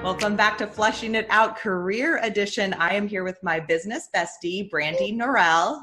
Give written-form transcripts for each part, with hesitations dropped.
Welcome back to Fleshing It Out Career Edition. I am here with my business bestie, Brandi Norrell.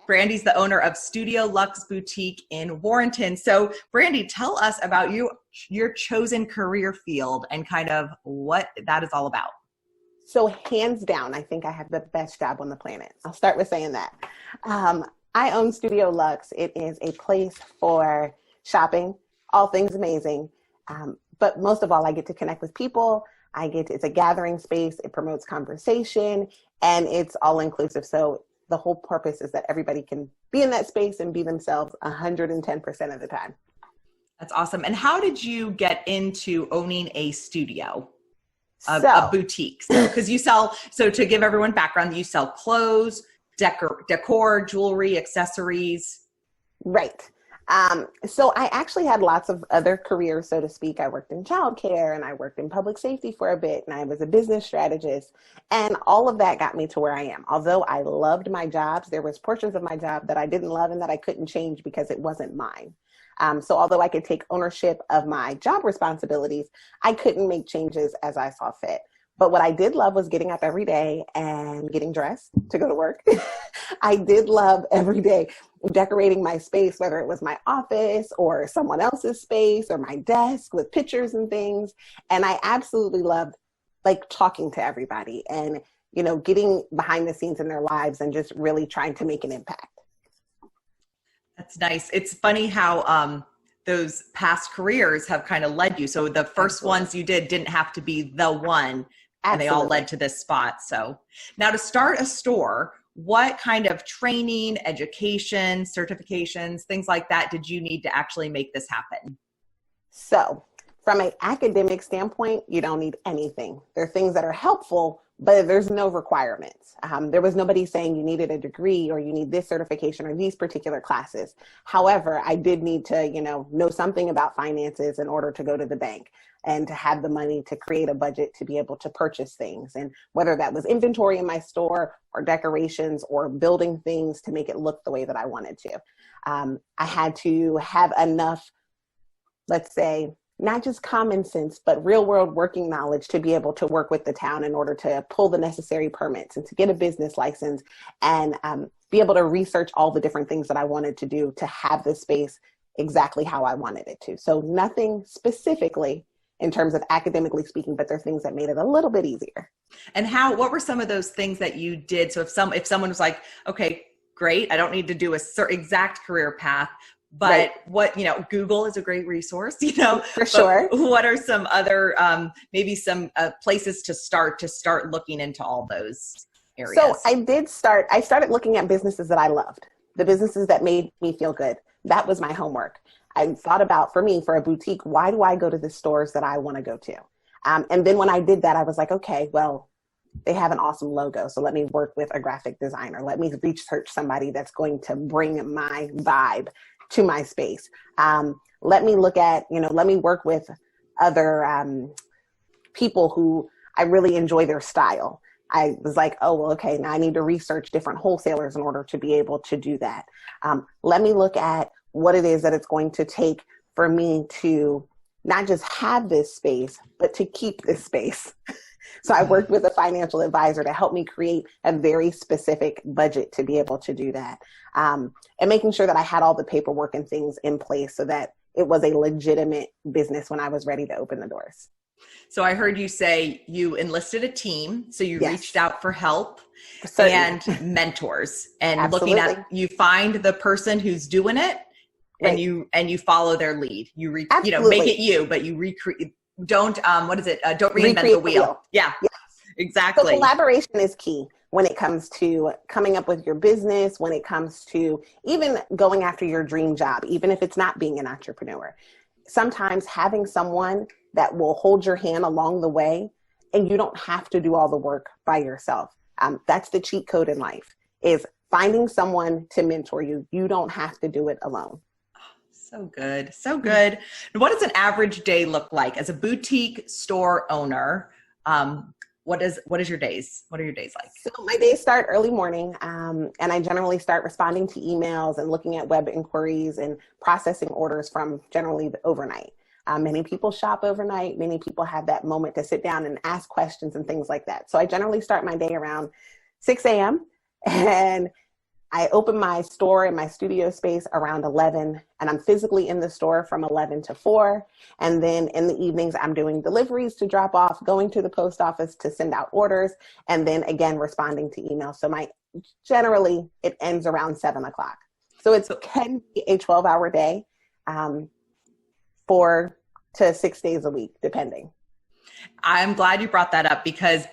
Brandi's the owner of Studio Luxe Boutique in Warrenton. So Brandi, tell us about your chosen career field and kind of what that is all about. So hands down, I think I have the best job on the planet. I'll start with saying that. I own Studio Luxe. It is a place for shopping, all things amazing. But most of all, I get to connect with people. It's a gathering space. It promotes conversation, and it's all inclusive. So the whole purpose is that everybody can be in that space and be themselves 110% of the time. That's awesome. And how did you get into owning a studio, a boutique? Because you sell, so to give everyone background, you sell clothes, decor, jewelry, accessories. Right. So I actually had lots of other careers, so to speak. I worked in childcare and I worked in public safety for a bit, and I was a business strategist, and all of that got me to where I am. Although I loved my jobs, there was portions of my job that I didn't love and that I couldn't change because it wasn't mine. So although I could take ownership of my job responsibilities, I couldn't make changes as I saw fit. But what I did love was getting up every day and getting dressed to go to work. I did love every day decorating my space, whether it was my office or someone else's space or my desk with pictures and things. And I absolutely loved talking to everybody and, getting behind the scenes in their lives and just really trying to make an impact. That's nice. It's funny how those past careers have kind of led you. So the first Absolutely. ones you didn't have to be the one. And Absolutely. they all led to this spot. So now to start a store, what kind of training, education, certifications, things like that did you need to actually make this happen? So from an academic standpoint, you don't need anything. There are things that are helpful, but there's no requirements. There was nobody saying you needed a degree or you need this certification or these particular classes. However, I did need to, know something about finances in order to go to the bank and to have the money to create a budget to be able to purchase things. And whether that was inventory in my store or decorations or building things to make it look the way that I wanted to. I had to have enough, let's say, not just common sense, but real world working knowledge to be able to work with the town in order to pull the necessary permits and to get a business license and be able to research all the different things that I wanted to do to have the space exactly how I wanted it to. So nothing specifically in terms of academically speaking, but there are things that made it a little bit easier. And what were some of those things that you did? So if someone was like, okay, great, I don't need to do a exact career path, but right. What, Google is a great resource, For sure. What are some other, maybe some places to start looking into all those areas? So I started looking at businesses that I loved, the businesses that made me feel good. That was my homework. I thought about, for a boutique, why do I go to the stores that I want to go to? And then when I did that, I was like, okay, well, they have an awesome logo. So let me work with a graphic designer. Let me research somebody that's going to bring my vibe to my space. Let me look at, let me work with other people who I really enjoy their style. I was like, oh, well, okay, now I need to research different wholesalers in order to be able to do that. Let me look at what it is that it's going to take for me to not just have this space, but to keep this space. So I worked with a financial advisor to help me create a very specific budget to be able to do that. And making sure that I had all the paperwork and things in place so that it was a legitimate business when I was ready to open the doors. So I heard you say you enlisted a team. So you Yes. reached out for help. Certainly. And mentors and Absolutely. looking at, you find the person who's doing it. Right. And you follow their lead. You make it you, but you recreate. Don't don't reinvent the wheel. Yeah, yes. Exactly. So collaboration is key when it comes to coming up with your business. When it comes to even going after your dream job, even if it's not being an entrepreneur. Sometimes having someone that will hold your hand along the way, and you don't have to do all the work by yourself. That's the cheat code in life: is finding someone to mentor you. You don't have to do it alone. So good. So good. What does an average day look like as a boutique store owner? What are your days like? So my days start early morning, and I generally start responding to emails and looking at web inquiries and processing orders from generally the overnight. Many people shop overnight. Many people have that moment to sit down and ask questions and things like that. So I generally start my day around 6 a.m. and I open my store and my studio space around 11, and I'm physically in the store from 11 to 4. And then in the evenings, I'm doing deliveries to drop off, going to the post office to send out orders, and then again, responding to emails. So generally it ends around 7 o'clock. So it can be a 12-hour day, 4 to 6 days a week, depending. I'm glad you brought that up because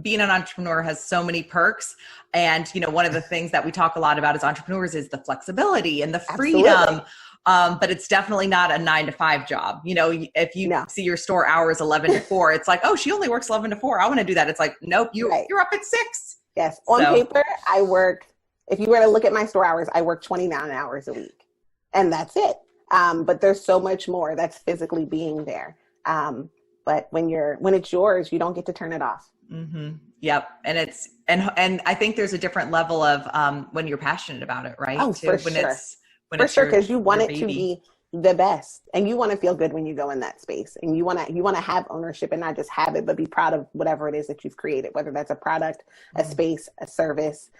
being an entrepreneur has so many perks. And, one of the things that we talk a lot about as entrepreneurs is the flexibility and the freedom. But it's definitely not a 9-to-5 job. If you see your store hours 11 to 4, it's like, oh, she only works 11 to 4. I want to do that. It's like, nope, you're up at 6. Yes. On paper, I work, if you were to look at my store hours, I work 29 hours a week, and that's it. But there's so much more that's physically being there. But when it's yours, you don't get to turn it off. Mm-hmm. Yep. And I think there's a different level of when you're passionate about it, right? Oh, for sure. Because you want it to be the best, and you want to feel good when you go in that space, and you want to have ownership and not just have it, but be proud of whatever it is that you've created, whether that's a product, a space, a service.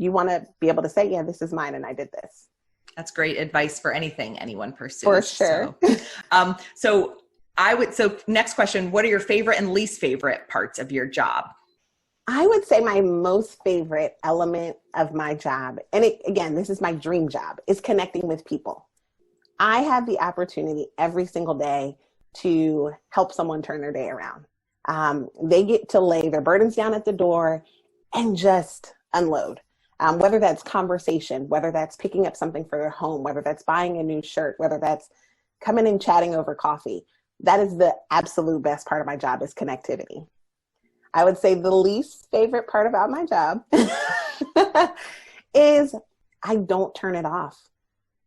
You want to be able to say, yeah, this is mine and I did this. That's great advice for anything anyone pursues. For sure. So next question, what are your favorite and least favorite parts of your job? I would say my most favorite element of my job, and again, this is my dream job, is connecting with people. I have the opportunity every single day to help someone turn their day around. They get to lay their burdens down at the door and just unload. Whether that's conversation, whether that's picking up something for their home, whether that's buying a new shirt, whether that's coming and chatting over coffee. That is the absolute best part of my job, is connectivity. I would say the least favorite part about my job is I don't turn it off.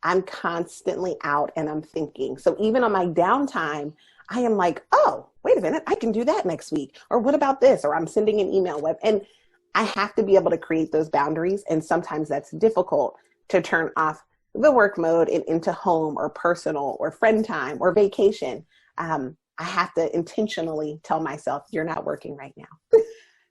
I'm constantly out and I'm thinking. So even on my downtime, I am like, oh, wait a minute, I can do that next week. Or what about this? Or I'm sending an email and I have to be able to create those boundaries. And sometimes that's difficult to turn off the work mode and into home or personal or friend time or vacation. I have to intentionally tell myself, you're not working right now.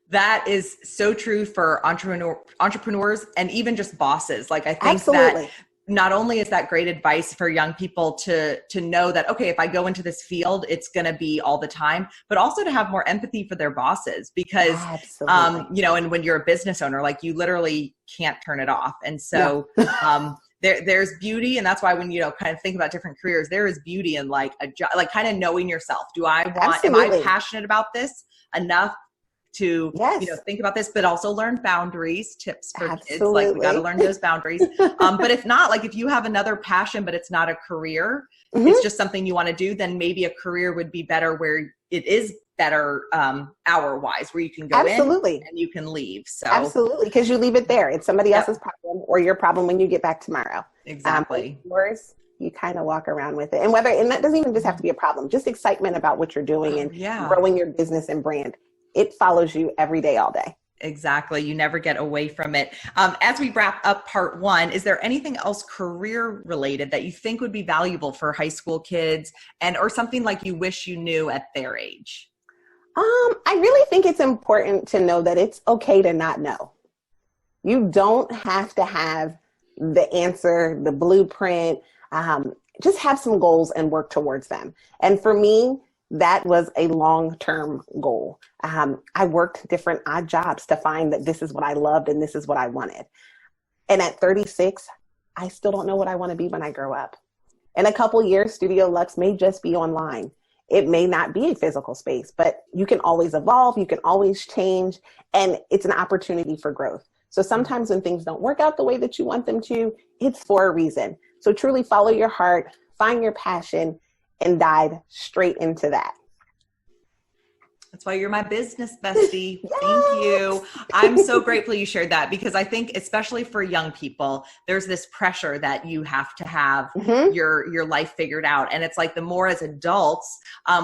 That is so true for entrepreneurs and even just bosses. Like, I think Absolutely. that not only is that great advice for young people to know that, okay, if I go into this field, it's going to be all the time, but also to have more empathy for their bosses because, and when you're a business owner, like, you literally can't turn it off. And so, there's beauty. And that's why when, kind of think about different careers, there is beauty in like a job, like kind of knowing yourself. Am I passionate about this enough to, think about this, but also learn boundaries, tips for kids. Like, we got to learn those boundaries. But if not, like, if you have another passion, but it's not a career, it's just something you want to do, then maybe a career would be better where it is better hour wise, where you can go in and you can leave. So absolutely. Because you leave it there. It's somebody else's problem or your problem when you get back tomorrow. Exactly. Yours, you kind of walk around with it. And that doesn't even just have to be a problem, just excitement about what you're doing and growing your business and brand. It follows you every day, all day. Exactly. You never get away from it. As we wrap up part 1, is there anything else career related that you think would be valuable for high school kids or something like you wish you knew at their age? I really think it's important to know that it's okay to not know. You don't have to have the answer, the blueprint. Just have some goals and work towards them. And for me, that was a long-term goal. I worked different odd jobs to find that this is what I loved and this is what I wanted. And at 36, I still don't know what I want to be when I grow up. In a couple years, Studio Luxe may just be online. It may not be a physical space, but you can always evolve, you can always change, and it's an opportunity for growth. So sometimes when things don't work out the way that you want them to, it's for a reason. So truly follow your heart, find your passion, and dive straight into that. That's why you're my business bestie. Thank you. I'm so grateful you shared that, because I think especially for young people, there's this pressure that you have to have your life figured out. And it's like, the more as adults,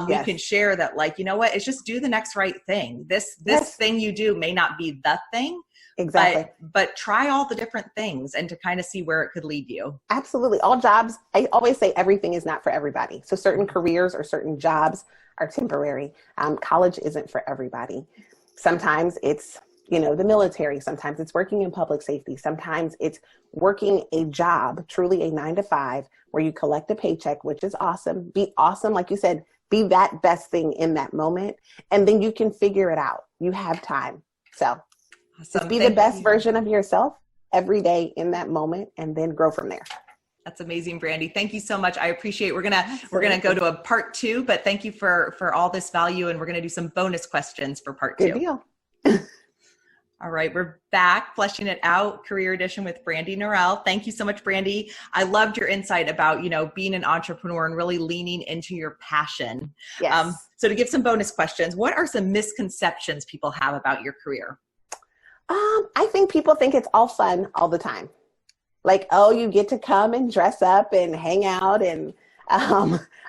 we can share that, like, you know what, it's just do the next right thing. This thing you do may not be the thing, Exactly. But try all the different things and to kind of see where it could lead you. Absolutely. All jobs, I always say everything is not for everybody. So certain careers or certain jobs are temporary. College isn't for everybody. Sometimes it's, the military. Sometimes it's working in public safety. Sometimes it's working a job, truly a 9-to-5, where you collect a paycheck, which is awesome. Be awesome. Like you said, be that best thing in that moment. And then you can figure it out. You have time. So just be the best version of yourself every day in that moment and then grow from there. That's amazing, Brandi. Thank you so much. I appreciate it. We're gonna go to a part 2, but thank you for all this value, and we're gonna do some bonus questions for part 2. Good deal. All right, we're back, fleshing it out, career edition with Brandi Norrell. Thank you so much, Brandi. I loved your insight about being an entrepreneur and really leaning into your passion. Yes. So to give some bonus questions, what are some misconceptions people have about your career? I think people think it's all fun all the time. Like, oh, you get to come and dress up and hang out, and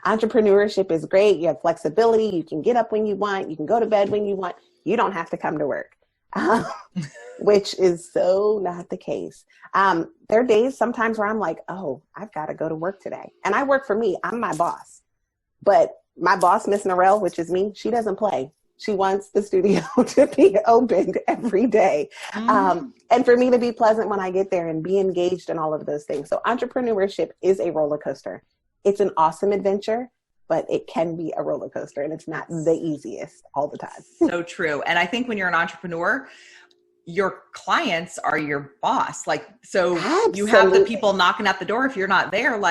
entrepreneurship is great. You have flexibility. You can get up when you want. You can go to bed when you want. You don't have to come to work, which is so not the case. There are days sometimes where I'm like, oh, I've got to go to work today. And I work for me. I'm my boss. But my boss, Miss Norrell, which is me, she doesn't play. She wants the studio to be opened every day. And for me to be pleasant when I get there and be engaged in all of those things. So entrepreneurship is a roller coaster. It's an awesome adventure, but it can be a roller coaster, and it's not the easiest all the time. So true. And I think when you're an entrepreneur, your clients are your boss. So Absolutely. You have the people knocking at the door. If you're not there,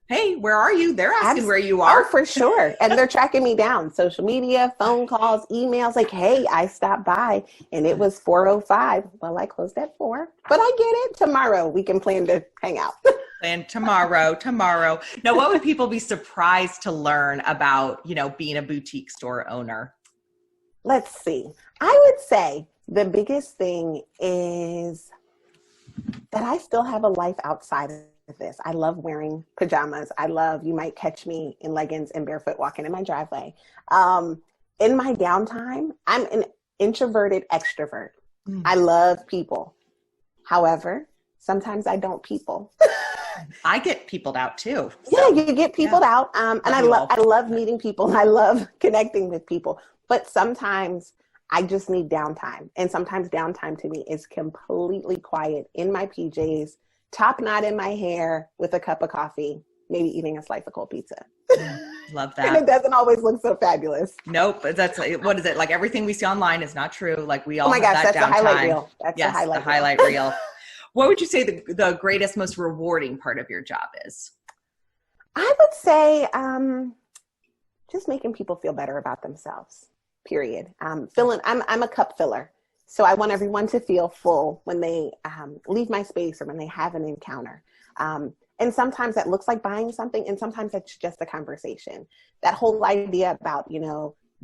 hey, where are you? They're asking where you are. Oh, for sure. And they're tracking me down. Social media, phone calls, emails, hey, I stopped by and it was 4:05. Well, I closed at 4, but I get it. Tomorrow we can plan to hang out. And tomorrow. Now, what would people be surprised to learn about, being a boutique store owner? Let's see. I would say the biggest thing is that I still have a life outside of this. I love wearing pajamas. You might catch me in leggings and barefoot walking in my driveway. In my downtime, I'm an introverted extrovert. I love people. However, sometimes I don't people. I get peopled out too. So. Yeah, you get peopled out. And I love meeting people. I love connecting with people. But sometimes I just need downtime. And sometimes downtime to me is completely quiet in my PJs, top knot in my hair with a cup of coffee, maybe eating a slice of cold pizza. Love that. And it doesn't always look so fabulous. Nope. That's what is it? Everything we see online is not true. We all have that's that downtime. The highlight reel. That's the highlight reel. What would you say the greatest, most rewarding part of your job is? I would say just making people feel better about themselves, period. I'm a cup filler. So I want everyone to feel full when they leave my space or when they have an encounter. And sometimes that looks like buying something, and sometimes that's just a conversation. That whole idea about,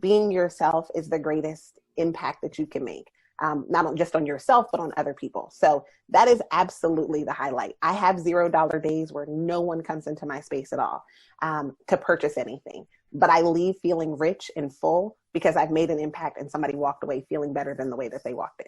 being yourself is the greatest impact that you can make. Not just on yourself, but on other people. So that is absolutely the highlight. I have $0 days where no one comes into my space at all to purchase anything. But I leave feeling rich and full because I've made an impact and somebody walked away feeling better than the way that they walked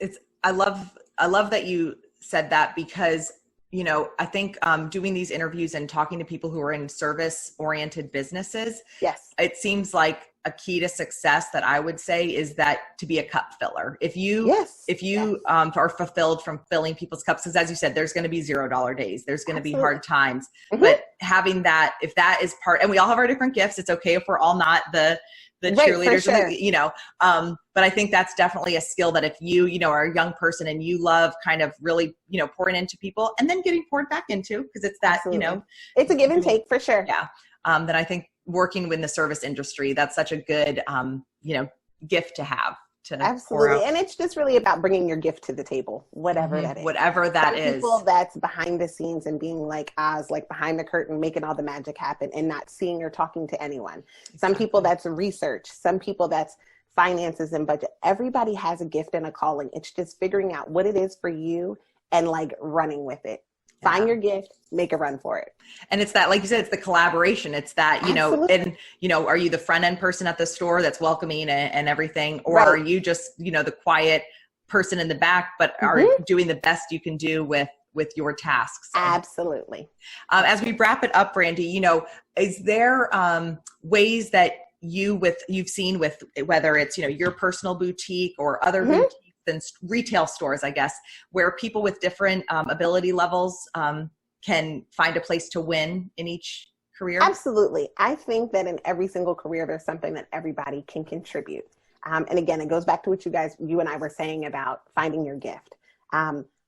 in. I love that you said that because, I think doing these interviews and talking to people who are in service-oriented businesses, yes, it seems like a key to success that I would say is that to be a cup filler. If you are fulfilled from filling people's cups, because as you said, there's going to be $0 days, there's going to be hard times, but having that, if that is part, and we all have our different gifts, it's okay if we're all not the cheerleaders, sure. But I think that's definitely a skill that if you are a young person and you love kind of really, pouring into people and then getting poured back into, because it's that, Absolutely. It's a give and take for sure. Yeah. That I think working in the service industry, that's such a good, gift to have. Absolutely. And it's just really about bringing your gift to the table, whatever that is. Whatever that is. People that's behind the scenes and being like Oz, behind the curtain, making all the magic happen and not seeing or talking to anyone. Exactly. Some people that's research. Some people that's finances and budget. Everybody has a gift and a calling. It's just figuring out what it is for you and running with it. Yeah. Find your gift, make a run for it. And it's that, like you said, it's the collaboration. It's that, Absolutely. and, are you the front end person at the store that's welcoming and everything? Or right. are you just, the quiet person in the back, but are doing the best you can do with your tasks. So, absolutely. As we wrap it up, Brandi, you know, is there ways that you've seen with whether it's, you know, your personal boutique or other boutiques and retail stores, I guess, where people with different ability levels can find a place to win in each career? Absolutely. I think that in every single career, there's something that everybody can contribute. And again, it goes back to what you and I were saying about finding your gift.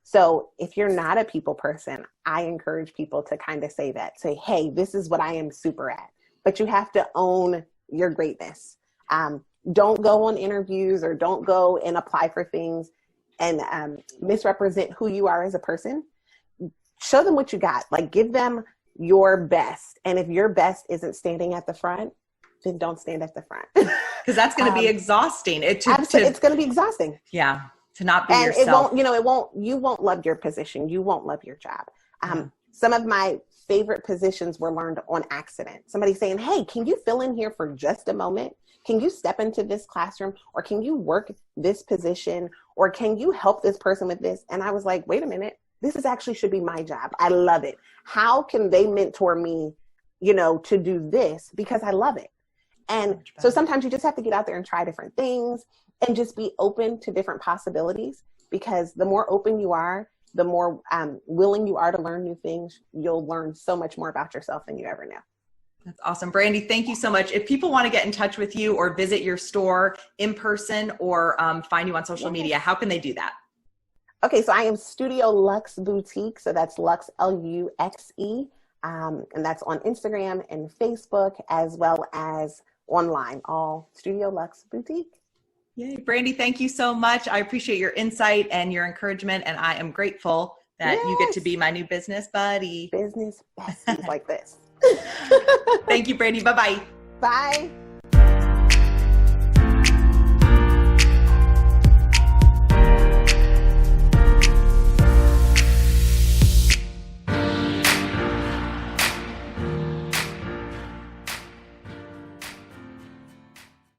So if you're not a people person, I encourage people to kind of say, hey, this is what I am super at, but you have to own your greatness. Don't go on interviews or don't go and apply for things and misrepresent who you are as a person. Show them what you got. Like, give them your best. And if your best isn't standing at the front, then don't stand at the front. Because that's going to be exhausting. It's going to be exhausting. Yeah. To not be and yourself. You won't love your position. You won't love your job. Some of my favorite positions were learned on accident. Somebody saying, hey, can you fill in here for just a moment? Can you step into this classroom, or can you work this position, or can you help this person with this? And I was like, wait a minute, this actually should be my job. I love it. How can they mentor me, you know, to do this? Because I love it. And so sometimes you just have to get out there and try different things and just be open to different possibilities, because the more open you are, the more willing you are to learn new things, you'll learn so much more about yourself than you ever knew. That's awesome. Brandi, thank you so much. If people want to get in touch with you or visit your store in person or find you on social media, how can they do that? Okay, so I am Studio Luxe Boutique. So that's Luxe, Luxe. And that's on Instagram and Facebook, as well as online, all Studio Luxe Boutique. Yay. Brandi, thank you so much. I appreciate your insight and your encouragement, and I am grateful that you get to be my new business buddy. Business besties like this. Thank you, Brandi. Bye-bye. Bye.